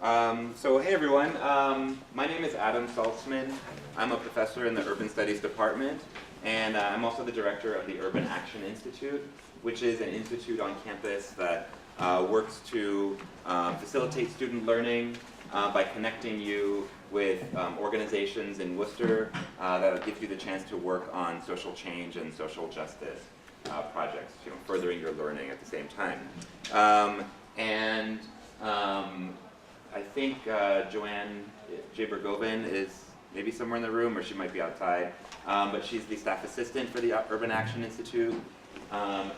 Hey everyone, my name is Adam Saltsman. I'm a professor in the Urban Studies Department, and I'm also the director of the Urban Action Institute, which is an institute on campus that works to facilitate student learning by connecting you with organizations in Worcester that gives you the chance to work on social change and social justice projects, furthering your learning at the same time. I think Joanne J. Bergovin is maybe somewhere in the room, or she might be outside, but she's the staff assistant for the Urban Action Institute. One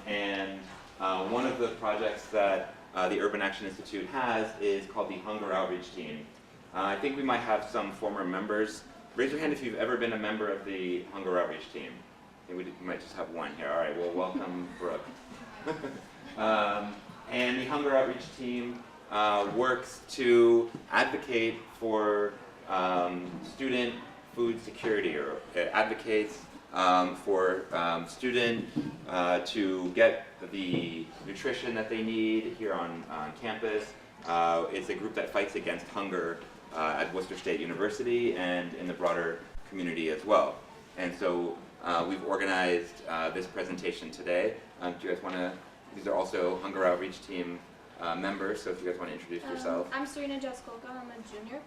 of the projects that the Urban Action Institute has is called the Hunger Outreach Team. I think we might have some former members. Raise your hand if you've ever been a member of the Hunger Outreach Team. I think we might just have one here. All right, well, welcome, Brooke. And the Hunger Outreach Team works to advocate for student food security, or it advocates for students to get the nutrition that they need here on campus. It's a group that fights against hunger at Worcester State University and in the broader community as well. And so we've organized this presentation today. Do you guys want to, these are also Hunger Outreach Team members, so if you guys want to introduce yourself. I'm Serena Jeskolka, I'm a junior.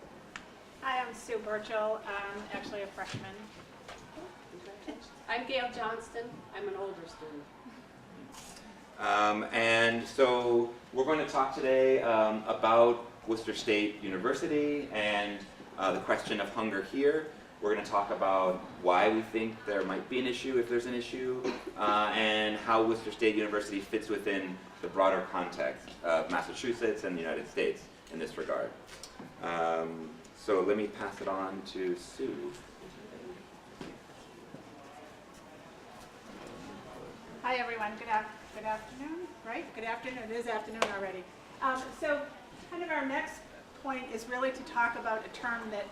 Hi, I'm Sue Burchell. I'm actually a freshman. I'm Gail Johnston. I'm an older student. And so we're going to talk today about Worcester State University and the question of hunger here. We're going to talk about why we think there might be an issue, if there's an issue, and how Worcester State University fits within the broader context of Massachusetts and the United States in this regard. So let me pass it on to Sue. Hi, everyone. Good afternoon, right? Good afternoon. It is afternoon already. So kind of our next point is really to talk about a term that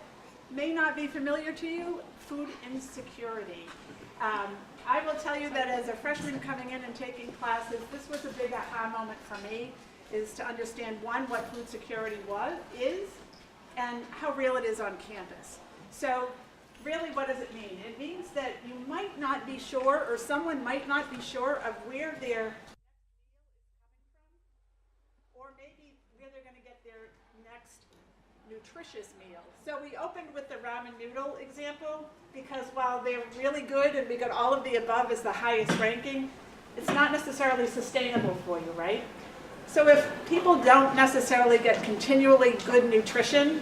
may not be familiar to you, food insecurity. I will tell you that as a freshman coming in and taking classes, this was a big aha moment for me, is to understand, one, what food security is, and how real it is on campus. So really, what does it mean? It means that you might not be sure, or someone might not be sure of where their or maybe where they're going to get their next nutritious meal. So we opened with the ramen noodle example because while they're really good and we got all of the above as the highest ranking, it's not necessarily sustainable for you, right? So if people don't necessarily get continually good nutrition,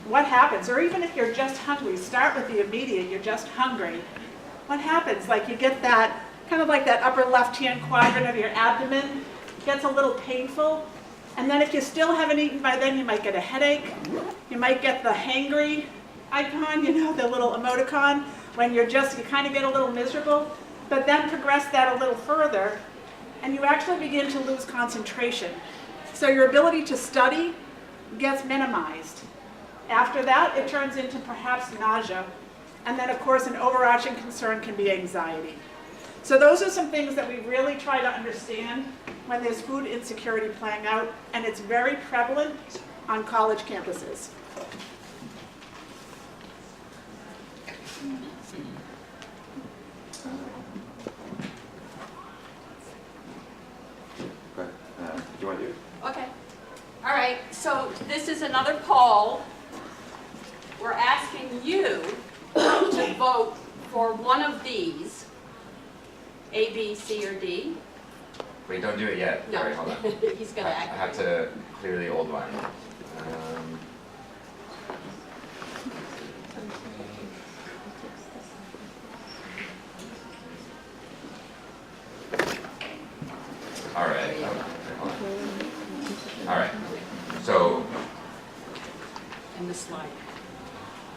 what happens? Or even if you're just hungry, start with the immediate, you're just hungry. What happens? Like you get that, kind of like that upper left-hand quadrant of your abdomen gets a little painful. And then if you still haven't eaten by then, you might get a headache. You might get the hangry icon, the little emoticon, when you kind of get a little miserable. But then progress that a little further, and you actually begin to lose concentration. So your ability to study gets minimized. After that, it turns into perhaps nausea. And then, of course, an overarching concern can be anxiety. So those are some things that we really try to understand when there's food insecurity playing out, and it's very prevalent on college campuses. Do you want to do it? Okay. All right. So this is another poll. We're asking you to vote for one of these, A, B, C, or D. Wait, don't do it yet. No. Sorry, hold on. He's going to I act. have to clear the old one. All right. Hold on. All right. So. And the slide.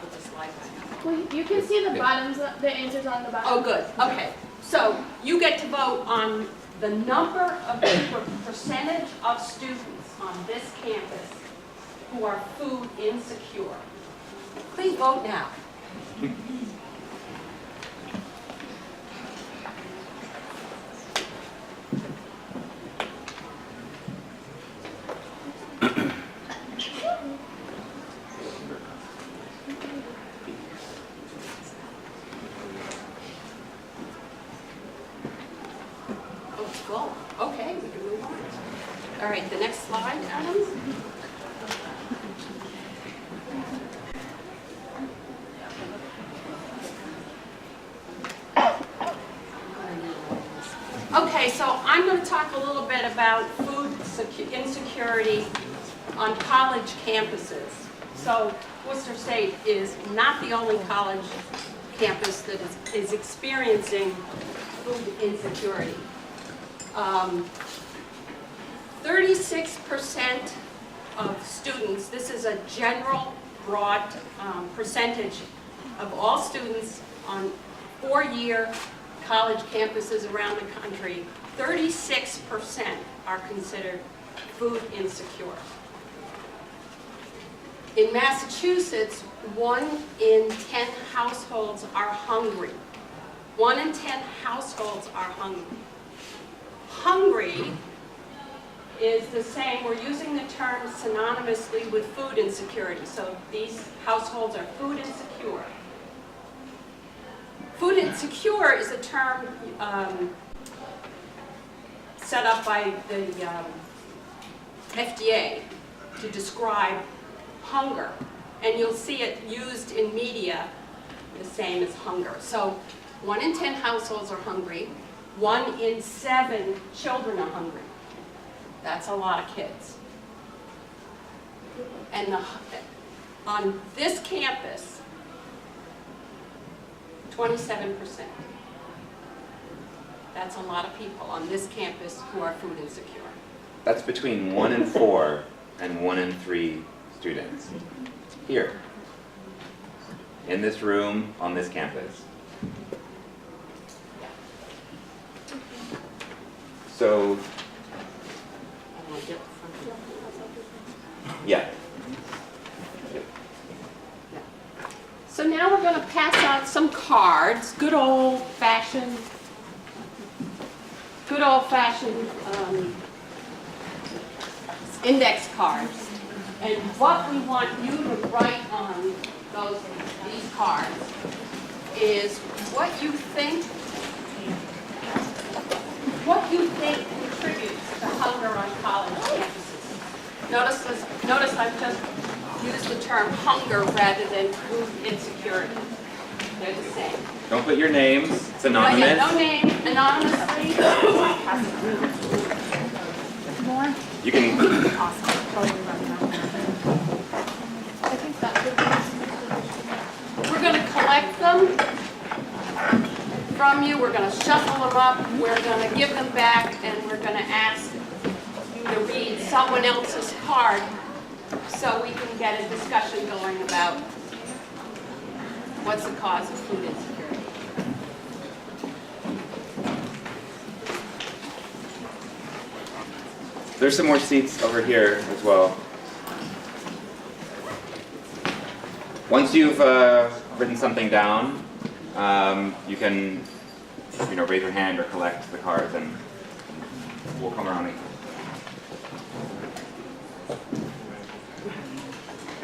Put the slide back. Well, you can see the bottoms, the answers on the bottom. Oh, good. Okay. So you get to vote on the number of percentage of students on this campus who are food insecure. Please vote now. All right, the next slide, Adam. Okay, so I'm going to talk a little bit about food insecurity on college campuses. So Worcester State is not the only college campus that is experiencing food insecurity. 36% of students, this is a general, broad percentage of all students on four-year college campuses around the country, 36% are considered food insecure. In Massachusetts, 1 in 10 households are hungry. 1 in 10 households are hungry. Hungry is the same, we're using the term synonymously with food insecurity. So these households are food insecure. Food insecure is a term set up by the FDA to describe hunger. And you'll see it used in media the same as hunger. So 1 in 10 households are hungry. 1 in 7 children are hungry. That's a lot of kids. And on this campus, 27%. That's a lot of people on this campus who are food insecure. That's between 1 in 4 and 1 in 3 students here, in this room, on this campus. So, yeah. So now we're going to pass out some cards, good old-fashioned index cards. And what we want you to write on these cards is what you think contributes to hunger on college campuses. Notice I've just used the term hunger rather than food insecurity. They're the same. Don't put your names. It's anonymous. Yeah, no name, anonymously. More? You can. Awesome. I think that would be. We're going to collect them from you. We're going to shuffle them up. We're going to give them back, and we're going to ask you to read someone else's card so we can get a discussion going about what's the cause of food insecurity. There's some more seats over here as well. Once you've written something down, you can, raise your hand or collect the cards, and we'll come around.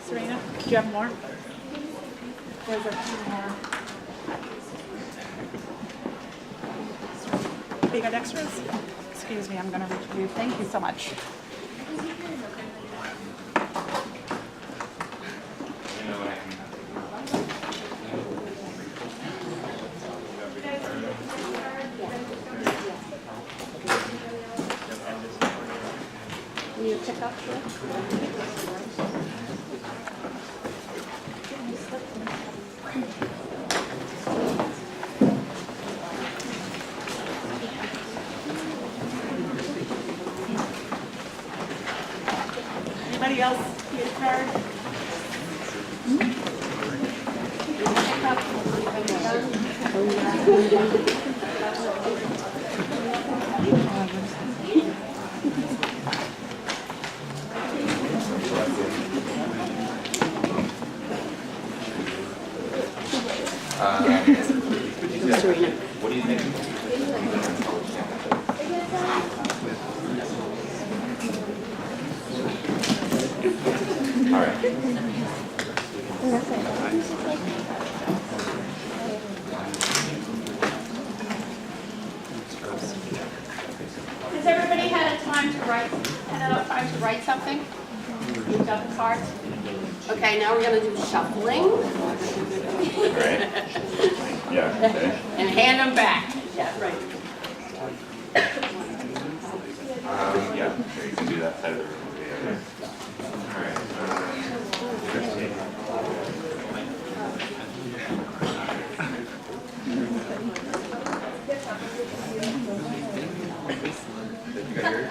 Serena, do you have more? There's a few more. You got extras? Excuse me, I'm going to reach for you. Thank you so much. Can you pick up here? Anybody else need a card? What do you think? All right. Has everybody had a time to write had enough time to write something? You've got the cards? Okay, now we're gonna do shuffling. Right? Yeah, okay. And hand them back. Yeah, right. Yeah, sure, you can do that side of the room. Yeah. All right. Christine. You got yours?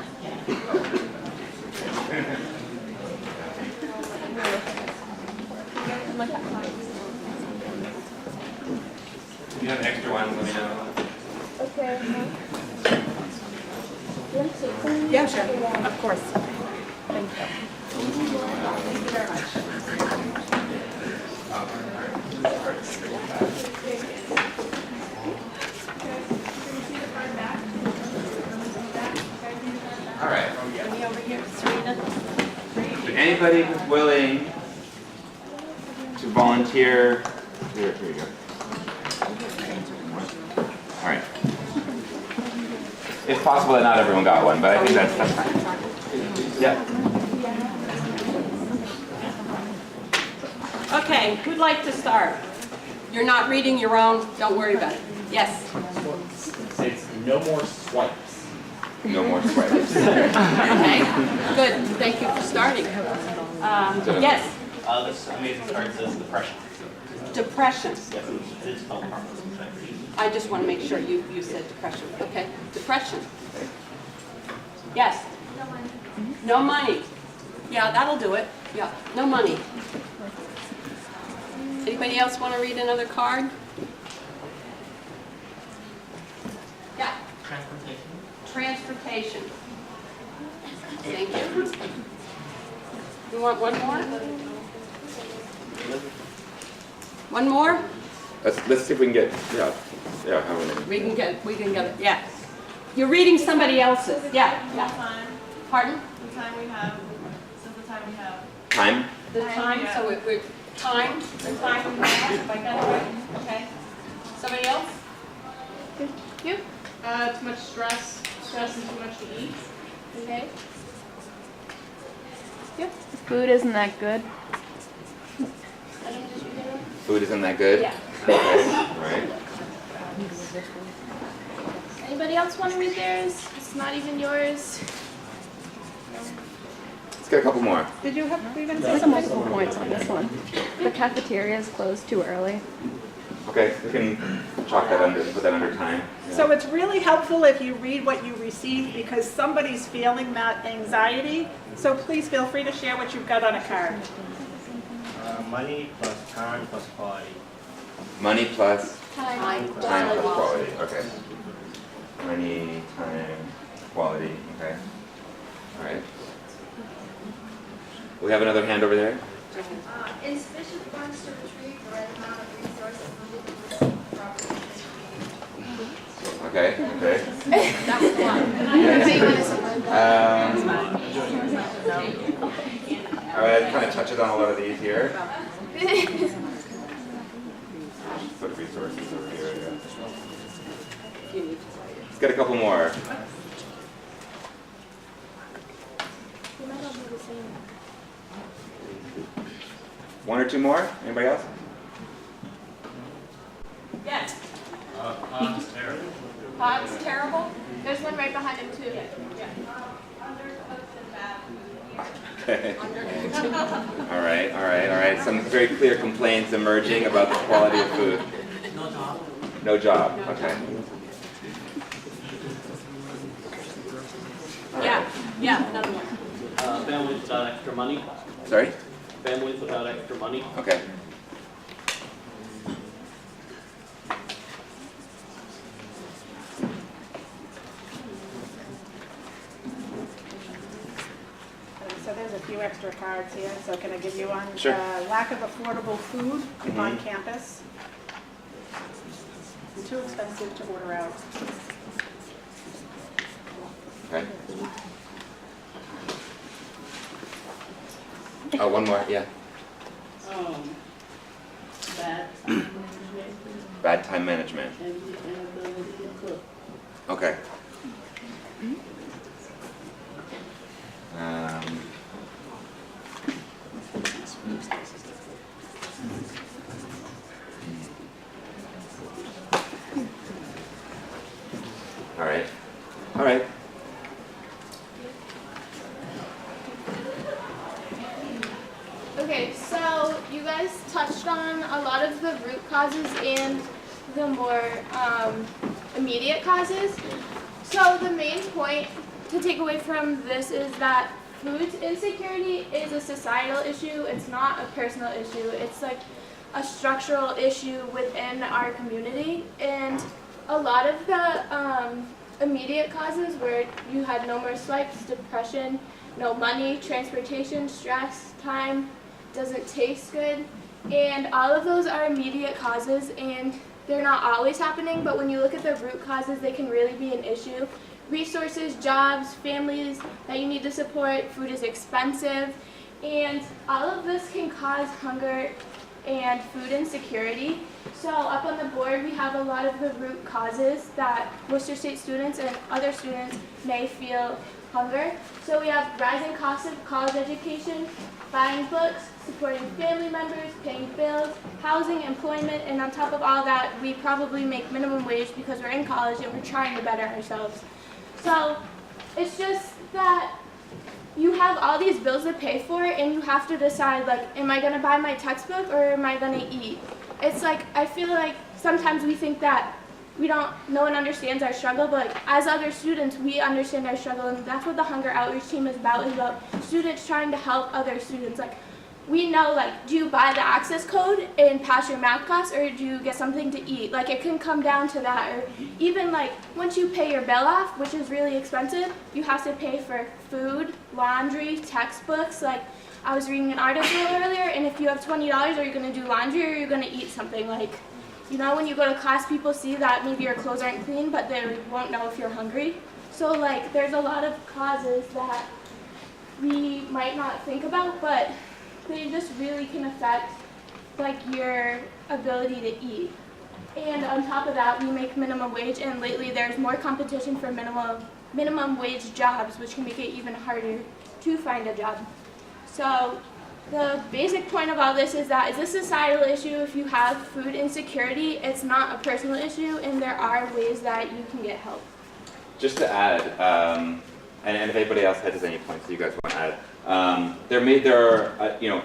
If you have extra ones, let me know. Okay. Yeah, sure, of course. All right. Me over here, Serena. So anybody who's willing to volunteer, here you go. All right. It's possible that not everyone got one, but I think that's fine. Yeah. Okay, who'd like to start? You're not reading your own, don't worry about it. Yes. It's no more swipes. No more swipes. Okay, good. Thank you for starting. Yes, This amazing card says depression. depression. Yes, it's spelled properly. I just want to make sure you said depression. Okay, depression. Yes. No money. No money. Yeah, that'll do it. Yeah, no money. Anybody else want to read another card? Yeah. Transportation. Thank you. You want one more? One more? Let's see if we can get, yeah, how many? We can get it, yeah. You're reading somebody else's, yeah. Time, Pardon? the time we have, since the time we have. Time? The time, so we're, time, the time we have, if I got it right, okay. Somebody else? You? Too much stress and too much to eat. Okay. Food isn't that good. Food isn't that good? Yeah. Okay, right. Anybody else want to read theirs? It's not even yours. Let's get a couple more. Did you have, were you gonna say There's something? multiple points on this one. The cafeteria is closed too early. Okay, we can chalk that under, put that under time. Yeah. So it's really helpful if you read what you received because somebody's feeling that anxiety. So please feel free to share what you've got on a card. Money plus time plus quality. Money plus Time. time plus quality. Okay. Money, time, quality. Okay. All right. We have another hand over there. Insufficient funds to retrieve the right amount of resources needed to properly. Okay. Okay. That was one. All right. It kind of touches on a lot of these here. Put resources over here. Yeah. Let's get a couple more. One or two more? Anybody else? Yes. Pod's terrible. Pod's terrible? There's one right behind him too. Okay. All right, all right, all right. Some very clear complaints emerging about the quality of food. No job. No job. Okay. Yeah, yeah, another one. Families without extra money. Sorry? Families without extra money. Okay. So there's a few extra cards here, so can I give you one? Sure. Lack of affordable food on Mhm. campus. And too expensive to order out. Okay. Oh, one more. Yeah. Bad time management. Okay. Okay, so you guys touched on a lot of the root causes and the more immediate causes. So the main point to take away from this is that food insecurity is a societal issue. It's not a personal issue. It's like a structural issue within our community. And a lot of the immediate causes where you had no more swipes, depression, no money, transportation, stress, time, doesn't taste good. And all of those are immediate causes, and they're not always happening, but when you look at the root causes, they can really be an issue. Resources, jobs, families that you need to support, food is expensive, and all of this can cause hunger and food insecurity. So up on the board, we have a lot of the root causes that Worcester State students and other students may feel hunger. So we have rising costs of college education, buying books, supporting family members, paying bills, housing, employment, and on top of all that, we probably make minimum wage because we're in college and we're trying to better ourselves. So it's just that you have all these bills to pay for, and you have to decide, like, am I going to buy my textbook or am I going to eat? It's like, I feel like sometimes we think that no one understands our struggle, but like, as other students, we understand our struggle, and that's what the Hunger Outreach Team is about students trying to help other students. Like, we know, like, do you buy the access code and pass your math class, or do you get something to eat? Like, it can come down to that. Or even, like, once you pay your bill off, which is really expensive, you have to pay for food, laundry, textbooks. Like, I was reading an article earlier, and if you have $20, are you going to do laundry or are you going to eat something? Like, you know, when you go to class, people see that maybe your clothes aren't clean, but they won't know if you're hungry. So, like, there's a lot of causes that we might not think about, but they just really can affect, like, your ability to eat. And on top of that, we make minimum wage, and lately there's more competition for minimum wage jobs, which can make it even harder to find a job. So the basic point of all this is that it's a societal issue. If you have food insecurity, it's not a personal issue, and there are ways that you can get help. Just to add, and if anybody else has any points that you guys want to add, there are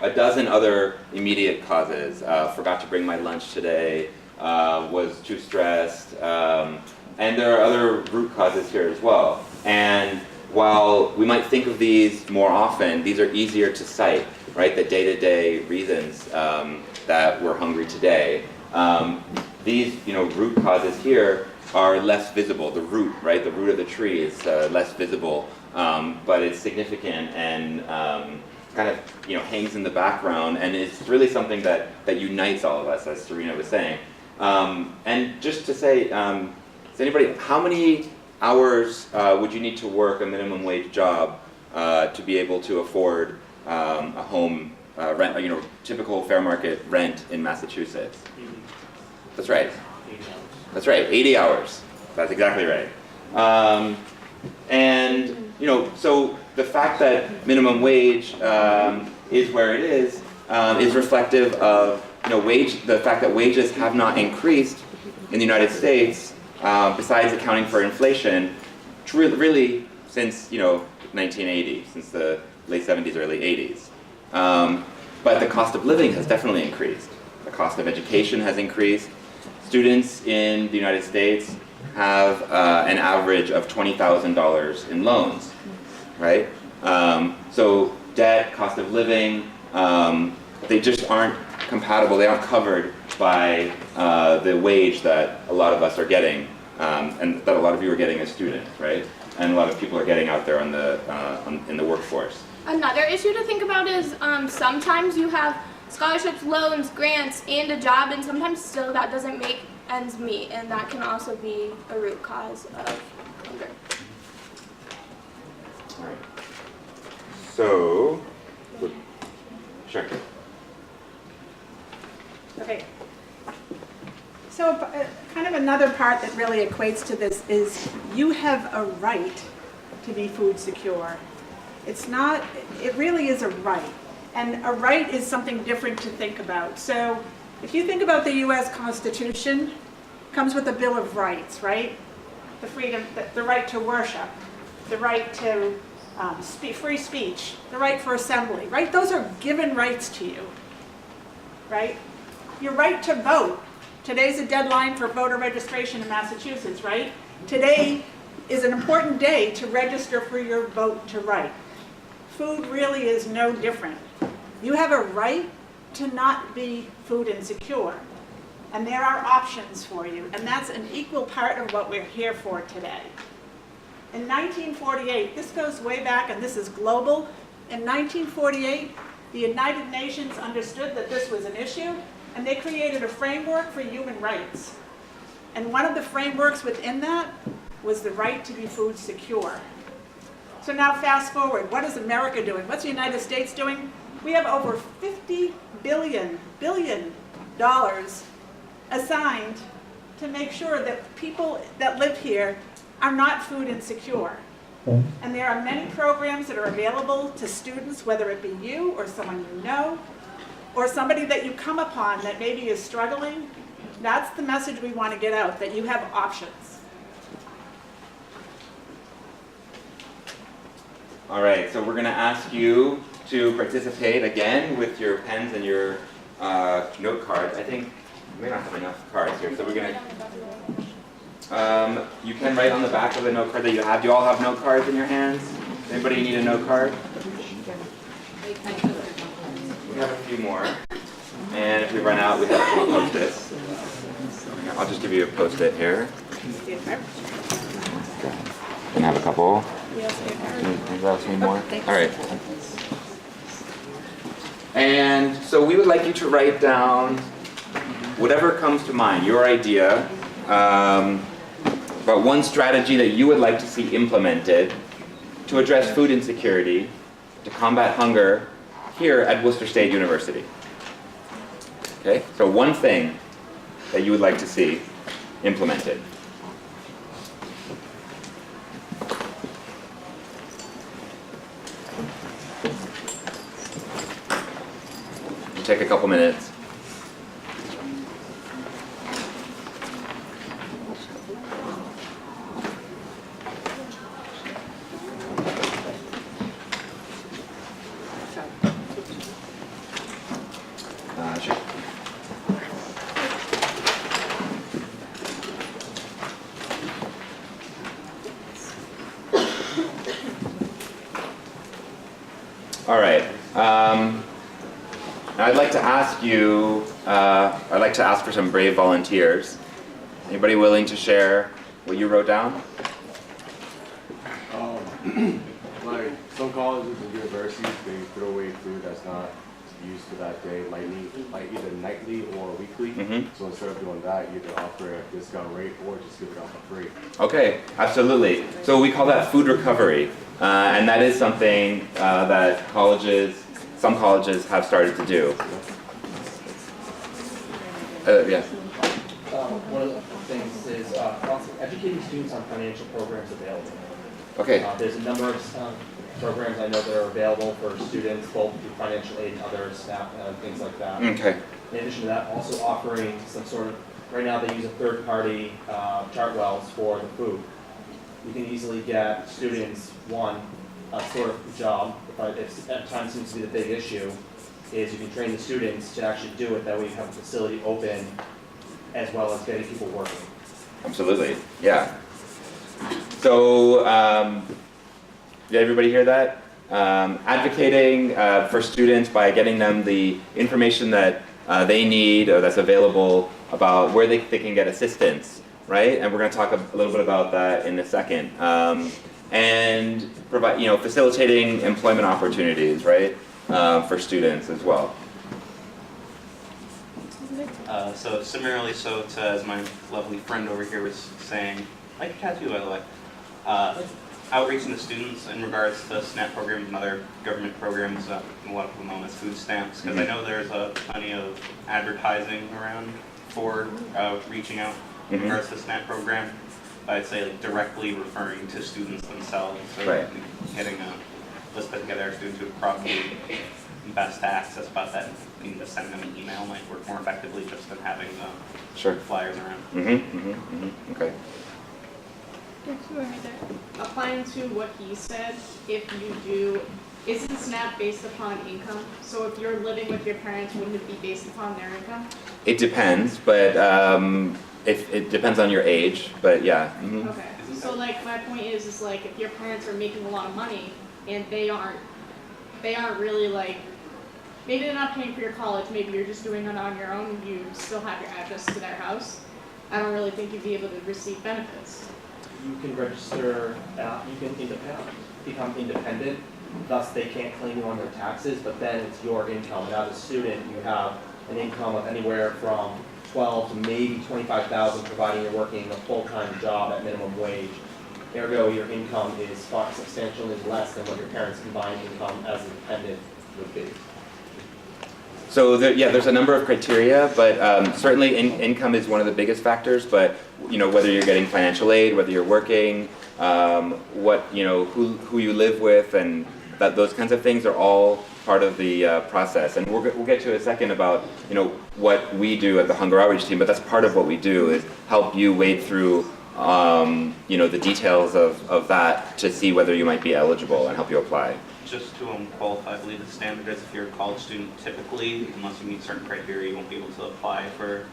a dozen other immediate causes. Forgot to bring my lunch today, was too stressed, and there are other root causes here as well. And while we might think of these more often, these are easier to cite, right? The day-to-day reasons that we're hungry today. These root causes here are less visible. The root, right? The root of the tree is less visible, but it's significant and kind of hangs in the background, and it's really something that unites all of us, as Serena was saying. And just to say, is anybody, how many hours would you need to work a minimum wage job to be able to afford a home rent, typical fair market rent in Massachusetts? That's right. 8 hours. That's right, 80 hours. That's exactly right. And so the fact that minimum wage is where it is reflective of the fact that wages have not increased in the United States, besides accounting for inflation, really since 1980, since the late 70s, early 80s. But the cost of living has definitely increased. The cost of education has increased. Students in the United States have an average of $20,000 in loans, right? So debt, cost of living, they just aren't compatible. They aren't covered by the wage that a lot of us are getting, and that a lot of you are getting as students, right? And a lot of people are getting out there in the workforce. Another issue to think about is sometimes you have scholarships, loans, grants, and a job, and sometimes still that doesn't make ends meet, and that can also be a root cause of hunger. All right. So, sure. Okay. So kind of another part that really equates to this is you have a right to be food secure. It's not, it really is a right. And a right is something different to think about. So if you think about the US Constitution, it comes with a Bill of Rights, right? The freedom, the right to worship, the right to free speech, the right for assembly, right? Those are given rights to you, right? Your right to vote. Today's a deadline for voter registration in Massachusetts, right? Today is an important day to register for your vote to write. Food really is no different. You have a right to not be food insecure. And there are options for you. And that's an equal part of what we're here for today. In 1948, this goes way back and this is global. In 1948, the United Nations understood that this was an issue and they created a framework for human rights. And one of the frameworks within that was the right to be food secure. So now fast forward, what is America doing? What's the United States doing? We have over $50 billion assigned to make sure that people that live here are not food insecure. And there are many programs that are available to students, whether it be you or someone you know, or somebody that you come upon that maybe is struggling. That's the message we want to get out, that you have options. All right, so we're going to ask you to participate again with your pens and your note cards. I think we may not have enough cards here, so we're going to... you can write on the back of the note card that you have. Do you all have note cards in your hands? Anybody need a note card? We have a few more. And if we run out, we have to Post-its. I'll just give you a Post-it here. You can have a couple. Any more? All right. And so we would like you to write down whatever comes to mind, your idea, about one strategy that you would like to see implemented to address food insecurity, to combat hunger here at Worcester State University. Okay, so one thing that you would like to see implemented. Take a couple minutes. Sure. All right. I'd like to ask you, I'd like to ask for some brave volunteers. Anybody willing to share what you wrote down? Like some colleges and universities, they throw away food that's not used for that day, like either nightly or weekly. Mm-hmm. So instead of doing that, you can offer a discount rate or just give it out for free. Okay, absolutely. So we call that food recovery, and that is something that some colleges have started to do. Yeah. One of the things is also educating students on financial programs available. Okay. There's a number of programs I know that are available for students, both through financial aid and other staff and things like that. Okay. In addition to that, also offering some sort of, right now they use a third-party Chartwells for the food. You can easily get students, a sort of job, if at times seems to be the big issue, is you can train the students to actually do it, that way you have a facility open as well as getting people working. Absolutely, yeah. So, did everybody hear that? Advocating for students by getting them the information that they need or that's available about where they can get assistance, right? And we're going to talk a little bit about that in a second. And provide, facilitating employment opportunities, right, for students as well. So similarly, to as my lovely friend over here was saying, like a tattoo, by the way, outreaching to students in regards to SNAP programs and other government programs, a lot of people know as food stamps, because I know there's plenty of advertising around for reaching out in regards to SNAP program. I'd say directly referring to students themselves, so right. Getting a list put together of students who would probably best to access about that. You can just send them an email, might work more effectively just than having the flyers around. Okay. Applying to what he said, if you do, isn't SNAP based upon income? So if you're living with your parents, wouldn't it be based upon their income? It depends, but if it depends on your age, but yeah. Mhm. Okay. So like my point is like if your parents are making a lot of money and they aren't really like, maybe they're not paying for your college, maybe you're just doing it on your own, you still have your address to their house. I don't really think you'd be able to receive benefits. You can register, you can become independent, thus they can't claim you on their taxes, but then it's your income. And as a student, you have an income of anywhere from 12 to maybe 25,000, providing you're working a full-time job at minimum wage. Ergo, your income is far substantially less than what your parents' combined income as a dependent would be. So there's a number of criteria, but certainly income is one of the biggest factors. But whether you're getting financial aid, whether you're working, who you live with, and those kinds of things are all part of the process. And we'll get to in a second about what we do at the Hunger Outreach Team. But that's part of what we do is help you wade through the details of that to see whether you might be eligible and help you apply. Just to qualify, I believe the standard is if you're a college student, typically, unless you meet certain criteria, you won't be able to apply for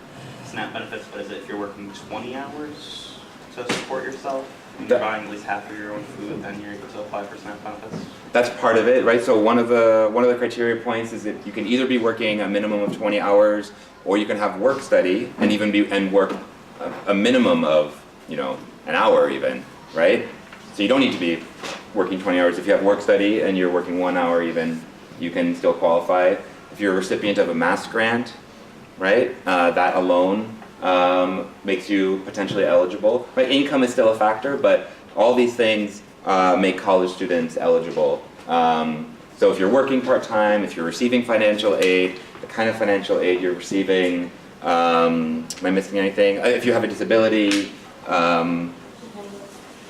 SNAP benefits. But is it if you're working 20 hours to support yourself and you're buying at least half of your own food, then you're able to apply for SNAP benefits? That's part of it, right? So one of the criteria points is that you can either be working a minimum of 20 hours, or you can have work study and work a minimum of an hour even, right? So you don't need to be working 20 hours. If you have work study and you're working 1 hour even, you can still qualify. If you're a recipient of a mass grant, right, that alone makes you potentially eligible. Right? Income is still a factor, but all these things make college students eligible. So if you're working part-time, if you're receiving financial aid, the kind of financial aid you're receiving, am I missing anything? If you have a disability,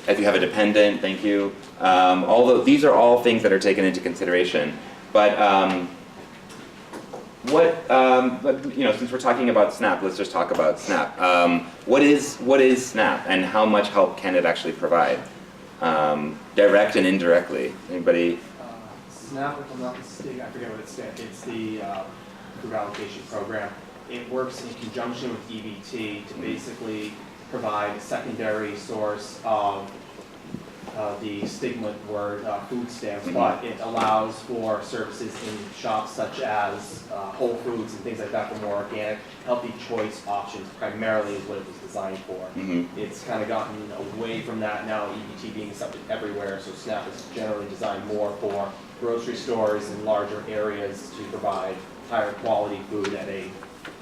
if you have a dependent, thank you. These are all things that are taken into consideration. But since we're talking about SNAP, let's just talk about SNAP. What is SNAP, and how much help can it actually provide, direct and indirectly? Anybody? SNAP, if I'm not mistaken, I forget what it stands. It's the Food Allocation Program. It works in conjunction with EBT to basically provide a secondary source of the stigma word food stamps, but it allows for services in shops such as Whole Foods and things like that for more organic, healthy choice options, primarily is what it was designed for. Mm-hmm. It's kind of gotten away from that now, EBT being accepted everywhere, so SNAP is generally designed more for grocery stores and larger areas to provide higher quality food at a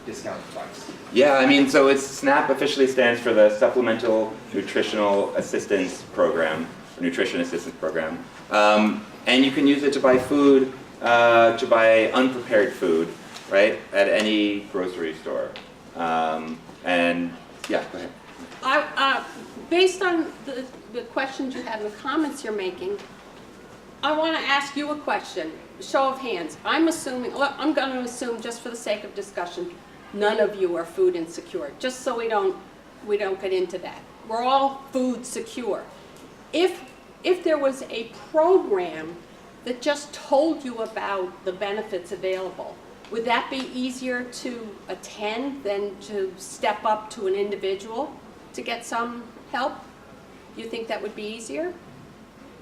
discounted price. Yeah, so SNAP officially stands for the Supplemental Nutritional Assistance Program, or Nutrition Assistance Program. And you can use it to buy food, to buy unprepared food, right, at any grocery store. And yeah, go ahead. Based on the questions you had and the comments you're making, I want to ask you a question. Show of hands. I'm going to assume, just for the sake of discussion, none of you are food insecure, just so we don't get into that. We're all food secure. If there was a program that just told you about the benefits available, would that be easier to attend than to step up to an individual to get some help? Do you think that would be easier?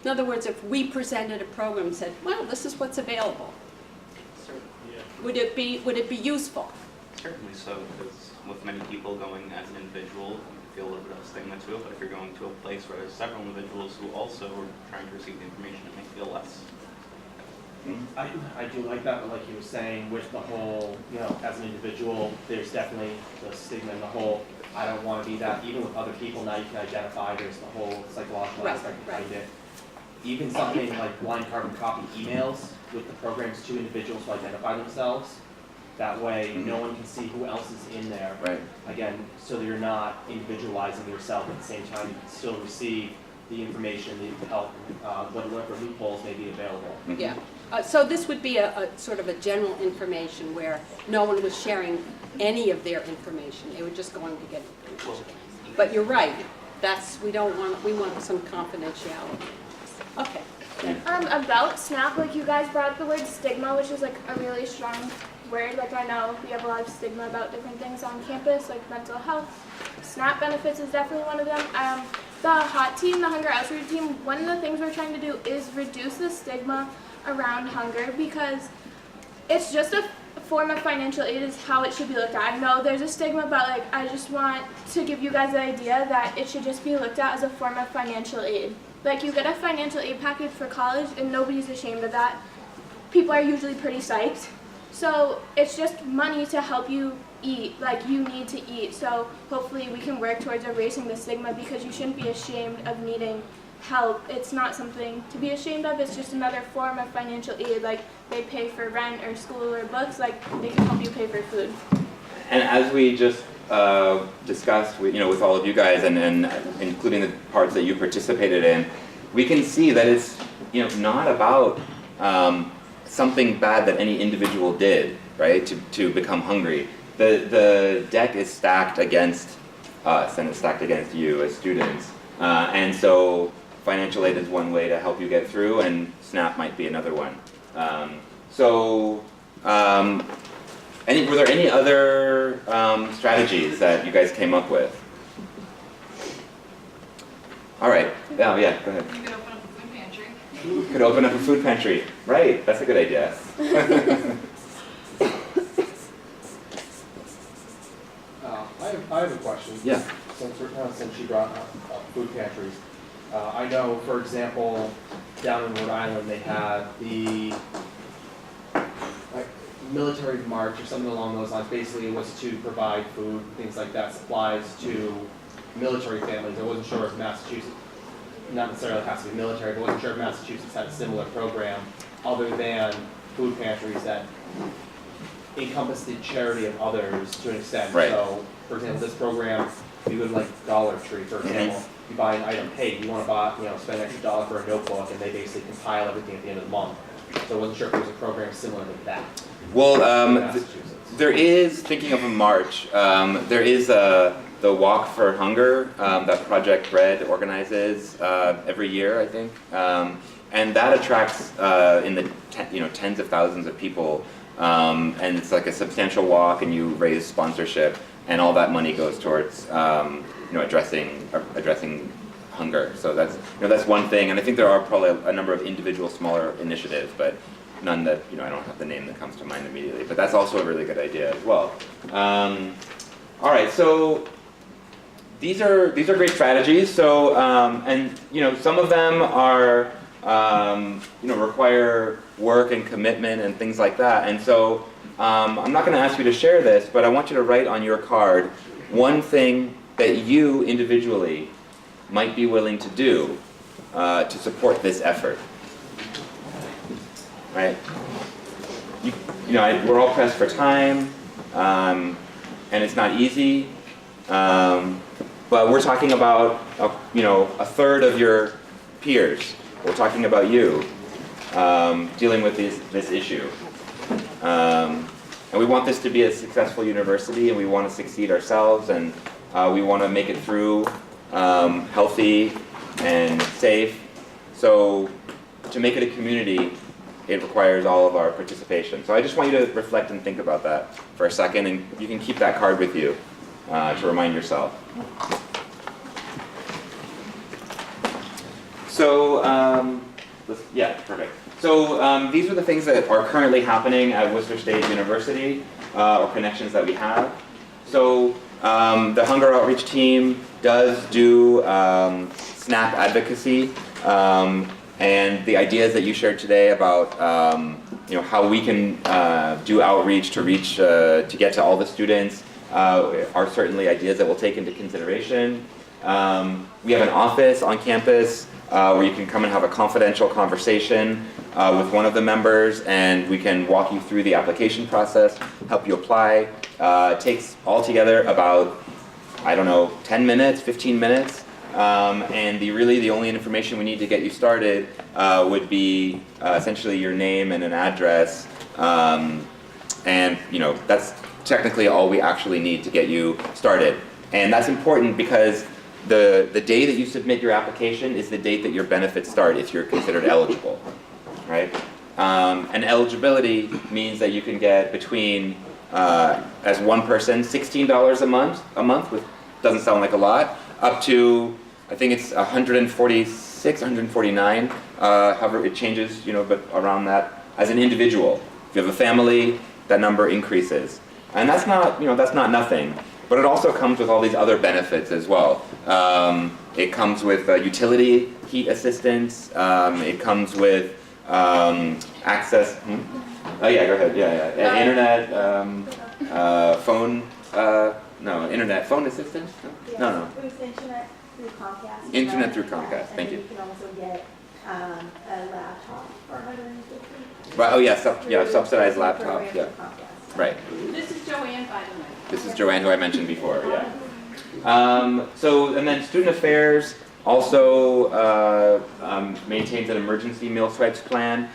In other words, if we presented a program and said, well, this is what's available, would it be useful? Certainly so, because with many people going as an individual, you feel a little bit of stigma to it, but if you're going to a place where there's several individuals who also are trying to receive the information, it may feel less. I do like that, but like you were saying, with the whole, as an individual, there's definitely the stigma in the whole, I don't want to be that. Even with other people, now you can identify, there's the whole psychological aspect behind it. Even something like blind carbon copy emails with the programs to individuals who identify themselves. That way, no one can see who else is in there. Right. Again, so that you're not individualizing yourself at the same time, you can still receive the information, the help, whatever loopholes may be available. Mm-hmm. Yeah. So this would be a sort of a general information where no one was sharing any of their information. They were just going to get information. But you're right. we want some confidentiality. Okay. About SNAP, like you guys brought up the word stigma, which is like a really strong word. Like I know we have a lot of stigma about different things on campus, like mental health. SNAP benefits is definitely one of them. The HOT team, the Hunger Outreach Team, one of the things we're trying to do is reduce the stigma around hunger, because it's just a form of financial aid is how it should be looked at. I know there's a stigma, but like I just want to give you guys the idea that it should just be looked at as a form of financial aid. Like you get a financial aid package for college and nobody's ashamed of that. People are usually pretty psyched. So it's just money to help you eat, like you need to eat. So hopefully we can work towards erasing the stigma, because you shouldn't be ashamed of needing help. It's not something to be ashamed of, it's just another form of financial aid. Like they pay for rent or school or books, like they can help you pay for food. And as we just discussed with, with all of you guys, and including the parts that you participated in, we can see that it's not about something bad that any individual did, right, to become hungry. The deck is stacked against us, and it's stacked against you as students. And so financial aid is one way to help you get through, and SNAP might be another one. Were there any other strategies that you guys came up with? All right. Yeah, go ahead. You could open up a food pantry. Could open up a food pantry. Right, that's a good idea. I have a question. Yeah. Since you brought up food pantries. I know, for example, down in Rhode Island, they had the military march or something along those lines. Basically, it was to provide food, things like that, supplies to military families. I wasn't sure if Massachusetts, not necessarily has to be military, but I wasn't sure if Massachusetts had a similar program other than food pantries that encompass the charity of others to an extent. Right. So, for example, this program, you would like Dollar Tree, for example, you buy an item, hey, you want to buy, spend an extra $1 for a notebook, and they basically compile everything at the end of the month. So I wasn't sure if there was a program similar to that. Well, there is, thinking of a march, there is the Walk for Hunger that Project Bread organizes every year, I think, and that attracts in the tens of thousands of people, and it's like a substantial walk, and you raise sponsorship, and all that money goes towards addressing hunger. So that's one thing, and I think there are probably a number of individual smaller initiatives, but none that I don't have the name that comes to mind immediately. But that's also a really good idea as well. All right, so these are great strategies. So and some of them are require work and commitment and things like that. And so I'm not going to ask you to share this, but I want you to write on your card one thing that you individually might be willing to do to support this effort. Right? We're all pressed for time, and it's not easy. But we're talking about a third of your peers. We're talking about you dealing with this issue. And we want this to be a successful university, and we want to succeed ourselves, and we want to make it through healthy and safe. So to make it a community, it requires all of our participation. So I just want you to reflect and think about that for a second, and you can keep that card with you to remind yourself. So, yeah, perfect. So these are the things that are currently happening at Worcester State University, or connections that we have. So the Hunger Outreach Team does do SNAP advocacy, and the ideas that you shared today about how we can do outreach to get to all the students are certainly ideas that we'll take into consideration. We have an office on campus where you can come and have a confidential conversation with one of the members, and we can walk you through the application process, help you apply. It takes altogether about, 10 minutes, 15 minutes. And the only information we need to get you started would be essentially your name and an address. And that's technically all we actually need to get you started. And that's important because the day that you submit your application is the date that your benefits start if you're considered eligible, right? And eligibility means that you can get between, as one person, $16 a month, which doesn't sound like a lot, up to, I think it's 146, 149, however it changes, but around that, as an individual. If you have a family, that number increases. And that's not nothing, but it also comes with all these other benefits as well. It comes with utility heat assistance, it comes with access, oh yeah, go ahead, yeah. Internet, phone, internet phone assistance? No. It was internet through Comcast. Internet through Comcast, thank you. And you can also get a laptop for $150. Well, oh yeah, subsidized laptop, Program yeah. through Comcast. Right. This is Joanne, by the way. This is Joanne, who I mentioned before, yeah. And then Student Affairs also maintains an emergency meal swipes plan,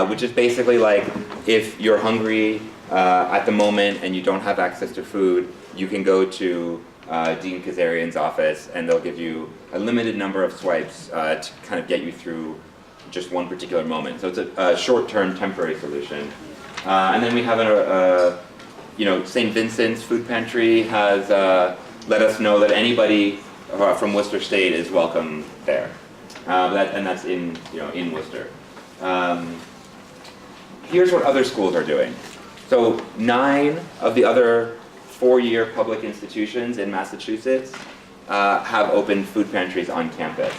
which is basically like if you're hungry at the moment and you don't have access to food, you can go to Dean Kazarian's office and they'll give you a limited number of swipes to kind of get you through just one particular moment. So it's a short-term temporary solution. And then we have St. Vincent's Food Pantry has let us know that anybody from Worcester State is welcome there. And that's in Worcester. Here's what other schools are doing. So 9 of the other 4-year public institutions in Massachusetts have opened food pantries on campus.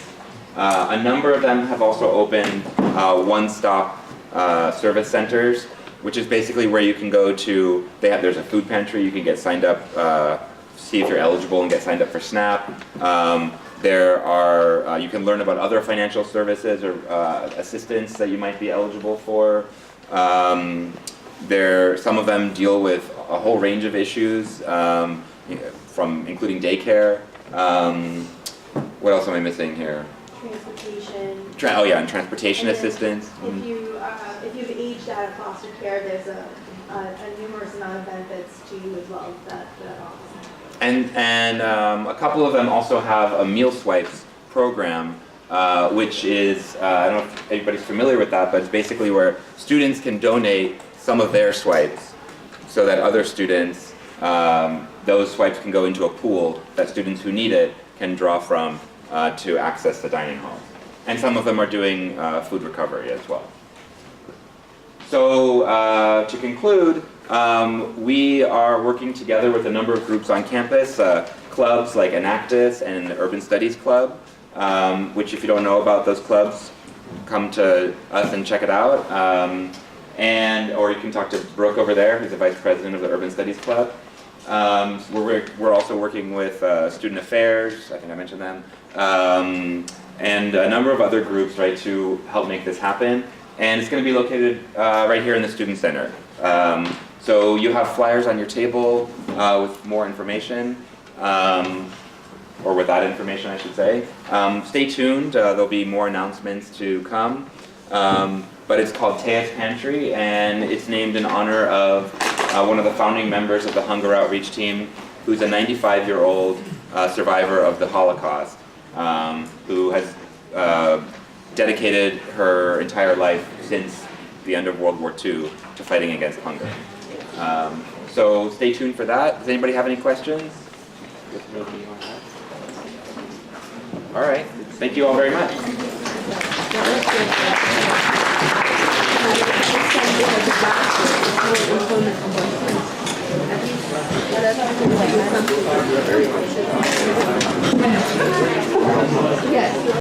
A number of them have also opened one-stop service centers, which is basically where you can go to, there's a food pantry, you can get signed up, see if you're eligible and get signed up for SNAP. You can learn about other financial services or assistance that you might be eligible for. Some of them deal with a whole range of issues, including daycare. What else am I missing here? Transportation. And transportation assistance. If you've aged out of foster care, there's a numerous amount of benefits to you as well that office. And a couple of them also have a meal swipes program, which is, I don't know if anybody's familiar with that, but it's basically where students can donate some of their swipes so that other students, those swipes can go into a pool that students who need it can draw from to access the dining hall. And some of them are doing food recovery as well. So to conclude, we are working together with a number of groups on campus, clubs like Enactus and the Urban Studies Club, which if you don't know about those clubs, come to us and check it out. Or you can talk to Brooke over there, who's the vice president of the Urban Studies Club. We're also working with Student Affairs, I think I mentioned them, and a number of other groups, right, to help make this happen. And it's going to be located right here in the Student Center. So you have flyers on your table with more information, or with that information, I should say. Stay tuned, there'll be more announcements to come. But it's called Tea's Pantry, and it's named in honor of one of the founding members of the Hunger Outreach Team, who's a 95-year-old survivor of the Holocaust, who has dedicated her entire life since the end of World War II to fighting against hunger. So stay tuned for that. Does anybody have any questions? All right. Thank you all very much.